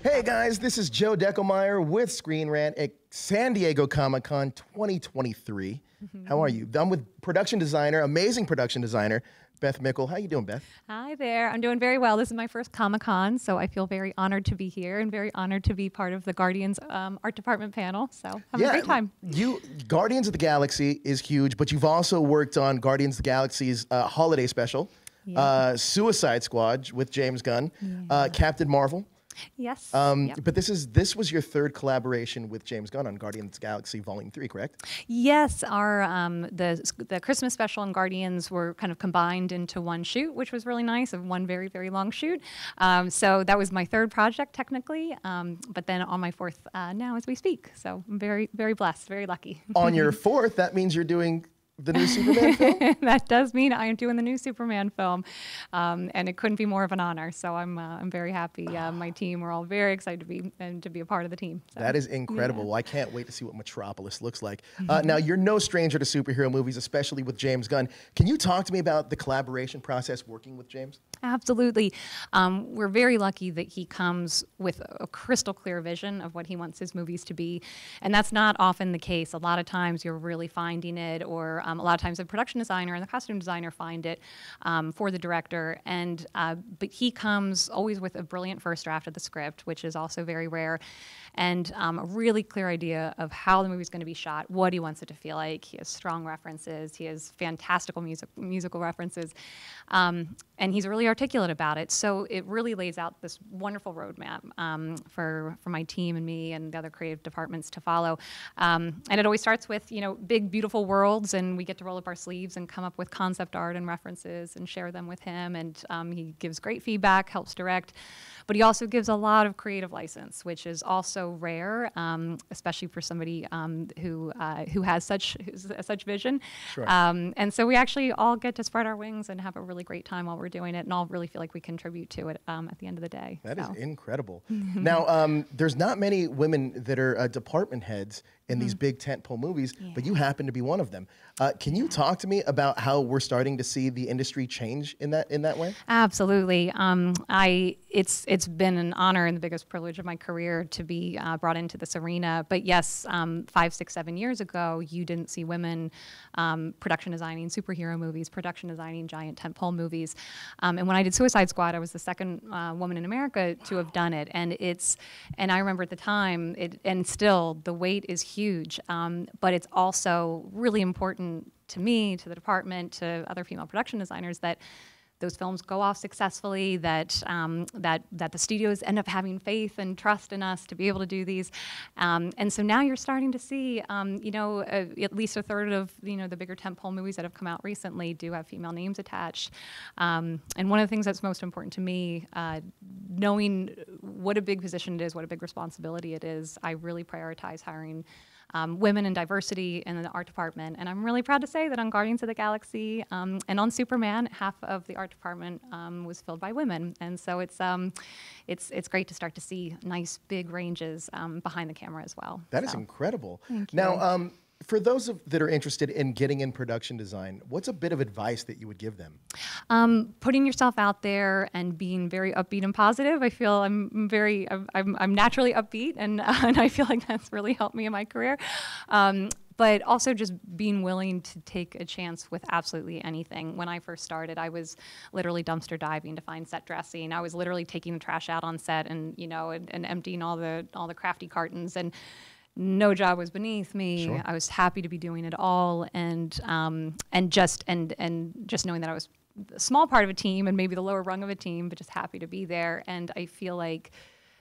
Hey guys, this is Joe Deckelmeyer with Screen Rant at San Diego Comic-Con 2023. How are you? I'm with production designer, amazing production designer, Beth Mickle. How you doing, Beth? Hi there. I'm doing very well. This is my first Comic-Con, so I feel very honored to be here and very honored to be part of the Guardians Art Department panel. So having a great time. Guardians of the Galaxy is huge, but you've also worked on Guardians of the Galaxy's holiday special, Suicide Squad with James Gunn, Captain Marvel. Yes. But this was your third collaboration with James Gunn on Guardians of the Galaxy Volume 3, correct? Yes. Our the Christmas special and Guardians were kind of combined into one shoot, which was really nice, of one very, very long shoot. So that was my third project technically, but then on my fourth now as we speak. So I'm very, very blessed, very lucky. On your fourth, that means you're doing the new Superman film? That does mean I am doing the new Superman film, and it couldn't be more of an honor. So I'm very happy. My team, we're all very excited to be a part of the team. So, that is incredible. Well, I can't wait to see what Metropolis looks like. Now, you're no stranger to superhero movies, especially with James Gunn. Can you talk to me about the collaboration process working with James? Absolutely. We're very lucky that he comes with a crystal clear vision of what he wants his movies to be, and that's not often the case. A lot of times you're really finding it, or a lot of times the production designer and the costume designer find it for the director. And but he comes always with a brilliant first draft of the script, which is also very rare, and a really clear idea of how the movie's going to be shot, what he wants it to feel like. He has strong references. He has fantastical musical references, and he's really articulate about it. So it really lays out this wonderful roadmap for my team and me and the other creative departments to follow. And it always starts with, big, beautiful worlds, and we get to roll up our sleeves and come up with concept art and references and share them with him. And he gives great feedback, helps direct, but he also gives a lot of creative license, which is also rare, especially for somebody who has such vision. Sure. And so we actually all get to spread our wings and have a really great time while we're doing it, and all really feel like we contribute to it at the end of the day. That is incredible. Now, there's not many women that are department heads in these big tentpole movies, but you happen to be one of them. Can you talk to me about how we're starting to see the industry change in that way? Absolutely. It's been an honor and the biggest privilege of my career to be brought into this arena. But yes, 5, 6, 7 years ago, you didn't see women production designing superhero movies, production designing giant tentpole movies. And when I did Suicide Squad, I was the second woman in America to have done it. And I remember at the time, and still, the weight is huge. But it's also really important to me, to the department, to other female production designers, that those films go off successfully, that the studios end up having faith and trust in us to be able to do these. And so now you're starting to see, at least a third of, the bigger tentpole movies that have come out recently do have female names attached. And one of the things that's most important to me, knowing what a big position it is, what a big responsibility it is, I really prioritize hiring women and diversity in the art department. And I'm really proud to say that on Guardians of the Galaxy and on Superman, half of the art department was filled by women. And so it's great to start to see nice big ranges behind the camera as well. That is incredible. Thank you. Now, for those that are interested in getting in production design, what's a bit of advice that you would give them? Putting yourself out there and being very upbeat and positive. I feel I'm naturally upbeat, and I feel like that's really helped me in my career. But also just being willing to take a chance with absolutely anything. When I first started, I was literally dumpster diving to find set dressing. I was literally taking the trash out on set and emptying all the crafty cartons, and no job was beneath me. Sure. I was happy to be doing it all, and just knowing that I was a small part of a team and maybe the lower rung of a team, but just happy to be there. And I feel like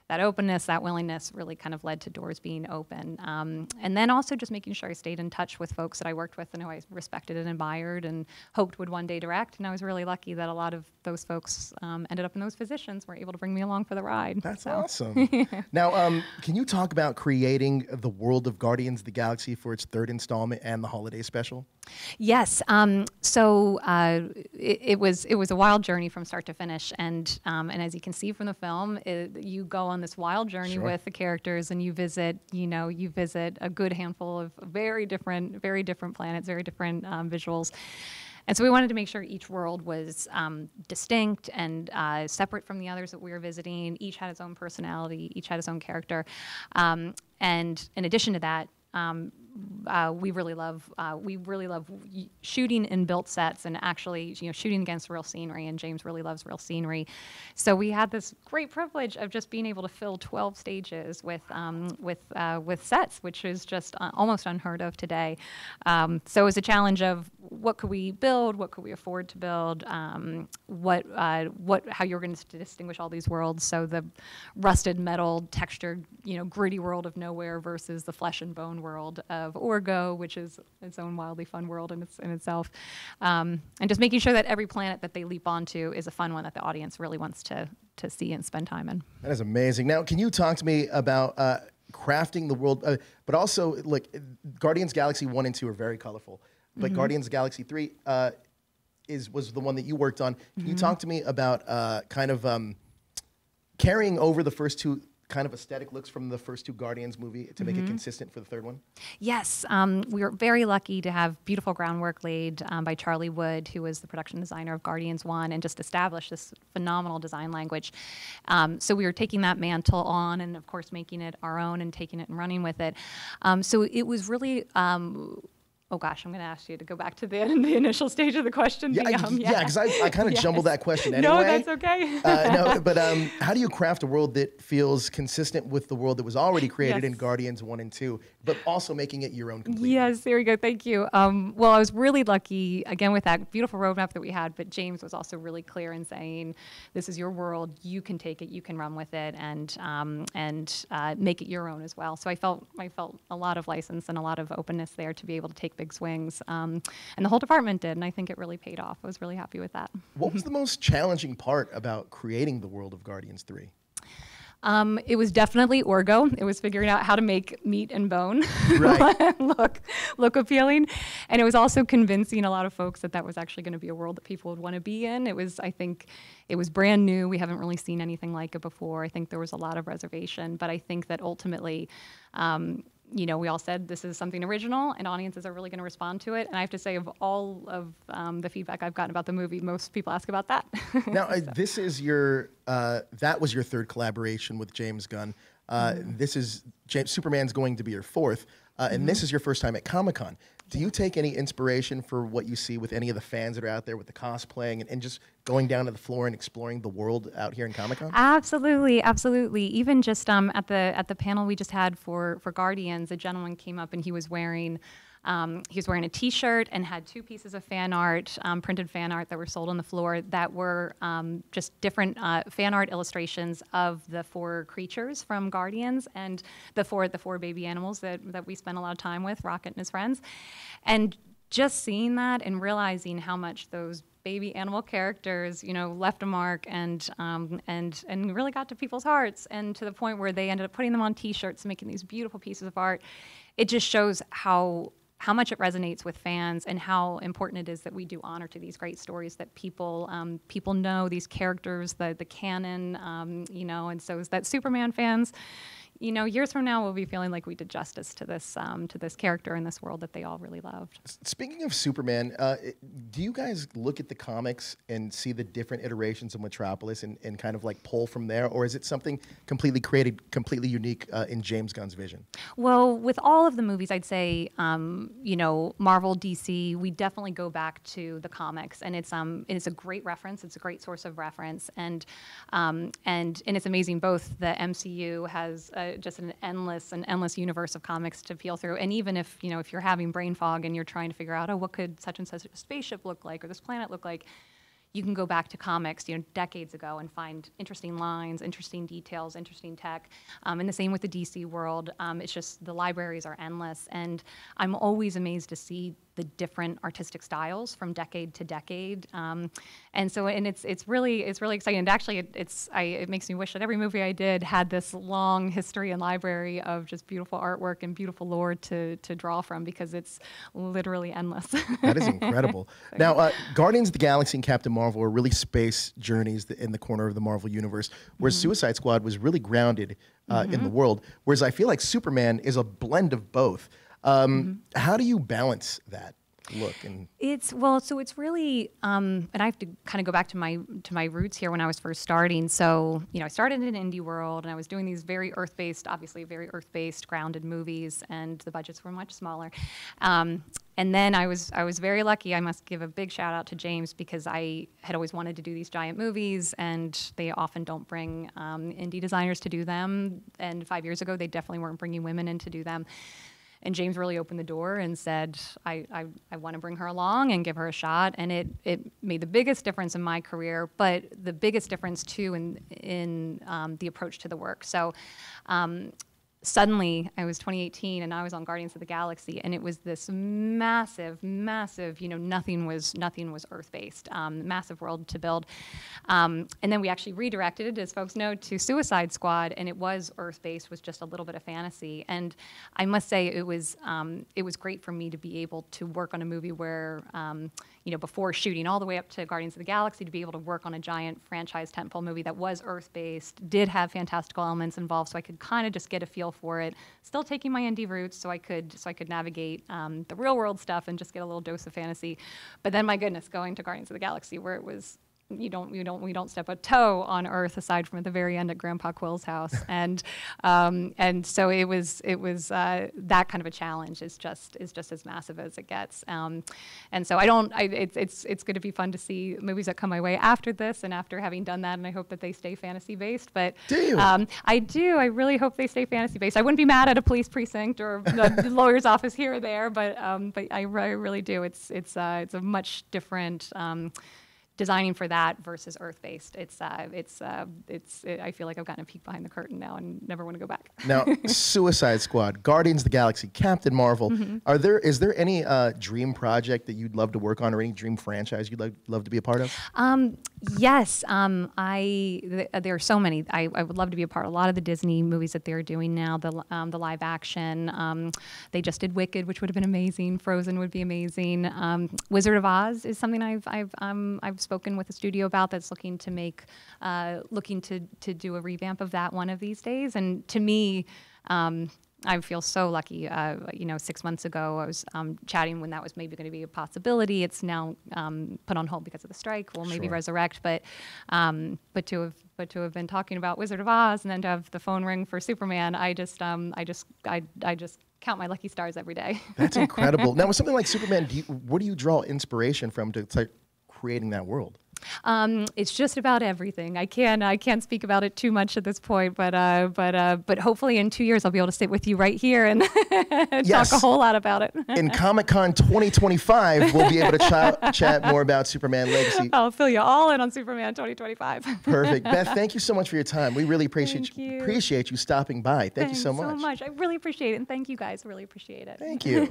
that openness, that willingness really kind of led to doors being open. And then also just making sure I stayed in touch with folks that I worked with and who I respected and admired and hoped would one day direct. And I was really lucky that a lot of those folks ended up in those positions, were able to bring me along for the ride. That's awesome. Now, can you talk about creating the world of Guardians of the Galaxy for its third installment and the holiday special? Yes. So it was a wild journey from start to finish, and as you can see from the film, you go on this wild journey with the characters, and you visit a good handful of very different planets, very different visuals. And so we wanted to make sure each world was distinct and separate from the others that we were visiting. Each had its own personality, each had its own character. And in addition to that, we really love shooting in built sets and actually shooting against real scenery, and James really loves real scenery. So we had this great privilege of just being able to fill 12 stages with sets, which is just almost unheard of today. So it was a challenge of what could we build, what could we afford to build, how you're going to distinguish all these worlds. So the rusted metal textured, gritty world of nowhere versus the flesh and bone world of Orgo, which is its own wildly fun world in itself. And just making sure that every planet that they leap onto is a fun one that the audience really wants to see and spend time in. That is amazing. Now, can you talk to me about crafting the world, but also, like, Guardians Galaxy 1 and 2 are very colorful, but Guardians Galaxy 3 was the one that you worked on. Can you talk to me about carrying over the first two kind of aesthetic looks from the first two Guardians movie to make it consistent for the third one? Yes, we were very lucky to have beautiful groundwork laid by Charlie Wood, who was the production designer of Guardians 1, and just established this phenomenal design language. So we were taking that mantle on and, of course, making it our own and taking it and running with it. So it was really... oh gosh, I'm going to ask you to go back to the initial stage of the question. Yeah, because I kind of jumbled that question anyway. No, that's okay. But how do you craft a world that feels consistent with the world that was already created in Guardians 1 and 2, but also making it your own completely? Yes, there we go. Thank you. Well, I was really lucky, again, with that beautiful roadmap that we had, but James was also really clear in saying, this is your world, you can take it, you can run with it, and make it your own as well. So I felt a lot of license and a lot of openness there to be able to take big swings, and the whole department did, and I think it really paid off. I was really happy with that. What was the most challenging part about creating the world of Guardians 3? It was definitely Orgo. It was figuring out how to make meat and bone look appealing, and it was also convincing a lot of folks that was actually going to be a world that people would want to be in. I think it was brand new. We haven't really seen anything like it before. I think there was a lot of reservation, but I think that ultimately, we all said this is something original, and audiences are really going to respond to it. And I have to say, of all of the feedback I've gotten about the movie, most people ask about that. Now, this is that was your third collaboration with James Gunn. This is Superman's going to be your fourth, and this is your first time at Comic-Con. Do you take any inspiration for what you see with any of the fans that are out there with the cosplaying and just going down to the floor and exploring the world out here in Comic-Con? Absolutely, absolutely. Even just at the panel we just had for Guardians, a gentleman came up and he was wearing a T-shirt and had two pieces of fan art, printed fan art that were sold on the floor that were just different fan art illustrations of the four creatures from Guardians and the four baby animals that we spent a lot of time with, Rocket and his friends. And just seeing that and realizing how much those baby animal characters, left a mark and really got to people's hearts, and to the point where they ended up putting them on T-shirts, making these beautiful pieces of art. It just shows how much it resonates with fans and how important it is that we do honor to these great stories that people know, these characters, the canon, and so that Superman fans, years from now we'll be feeling like we did justice to this character in this world that they all really loved. Speaking of Superman, do you guys look at the comics and see the different iterations of Metropolis and kind of like pull from there, or is it something completely created, completely unique in James Gunn's vision? Well, with all of the movies, I'd say, Marvel, DC, we definitely go back to the comics, and it's a great reference. It's a great source of reference, and it's amazing. Both the MCU has just an endless universe of comics to peel through. And even if you're having brain fog and you're trying to figure out, what could such and such a spaceship look like or this planet look like, you can go back to comics, decades ago and find interesting lines, interesting details, interesting tech. And the same with the DC world. It's just the libraries are endless, and I'm always amazed to see the different artistic styles from decade to decade. And it's really exciting. And actually, it makes me wish that every movie I did had this long history and library of just beautiful artwork and beautiful lore to draw from, because it's literally endless. That is incredible. Now, Guardians of the Galaxy and Captain Marvel are really space journeys in the corner of the Marvel universe, whereas Suicide Squad was really grounded in the world, whereas I feel like Superman is a blend of both. How do you balance that? look? And So it's really, and I have to kind of go back to my roots here when I was first starting. So, I started in indie world, and I was doing these very earth-based, obviously very earth-based, grounded movies, and the budgets were much smaller. And then I was very lucky. I must give a big shout out to James, because I had always wanted to do these giant movies, and they often don't bring indie designers to do them. And 5 years ago, they definitely weren't bringing women in to do them. And James really opened the door and said, I want to bring her along and give her a shot. And it made the biggest difference in my career, but the biggest difference too in the approach to the work. So suddenly, I was 2018, and I was on Guardians of the Galaxy, and it was this massive, nothing was Earth-based, massive world to build. And then we actually redirected it, as folks know, to Suicide Squad, and it was Earth-based, was just a little bit of fantasy. And I must say, it was great for me to be able to work on a movie where, before shooting all the way up to Guardians of the Galaxy, to be able to work on a giant franchise tentpole movie that was Earth-based, did have fantastical elements involved, so I could kind of just get a feel for it, still taking my indie roots, so I could navigate the real world stuff and just get a little dose of fantasy. But then, my goodness, going to Guardians of the Galaxy, where it was, we don't step a toe on Earth aside from at the very end at Grandpa Quill's house, and so it was that kind of a challenge is just as massive as it gets, and so it's going to be fun to see movies that come my way after this and after having done that, and I hope that they stay fantasy based. But do you? I really hope they stay fantasy based. I wouldn't be mad at a police precinct or the lawyer's office here or there, but I really do. It's a much different. Designing for that versus Earth-based, I feel like I've gotten a peek behind the curtain now and never want to go back. Now, Suicide Squad, Guardians of the Galaxy, Captain Marvel. Mm-hmm. Is there any dream project that you'd love to work on, or any dream franchise you'd love to be a part of? Yes, there are so many. I would love to be a part of a lot of the Disney movies that they're doing now. The live action. They just did Wicked, which would have been amazing. Frozen would be amazing. Wizard of Oz is something I've spoken with a studio about that's looking to do a revamp of that one of these days. And to me, I feel so lucky. 6 months ago, I was chatting when that was maybe going to be a possibility. It's now put on hold because of the strike. We'll maybe resurrect, but to have been talking about Wizard of Oz and then to have the phone ring for Superman, I just count my lucky stars every day. That's incredible. Now, with something like Superman, where do you draw inspiration from to start creating that world? It's just about everything. I can't speak about it too much at this point, but hopefully in 2 years I'll be able to sit with you right here and talk a whole lot about it. In Comic-Con 2025, we'll be able to chat more about Superman Legacy. I'll fill you all in on Superman 2025. Perfect. Beth, thank you so much for your time. We really appreciate you stopping by. Thank you so much. Thanks so much. I really appreciate it, and thank you guys. Really appreciate it. Thank you.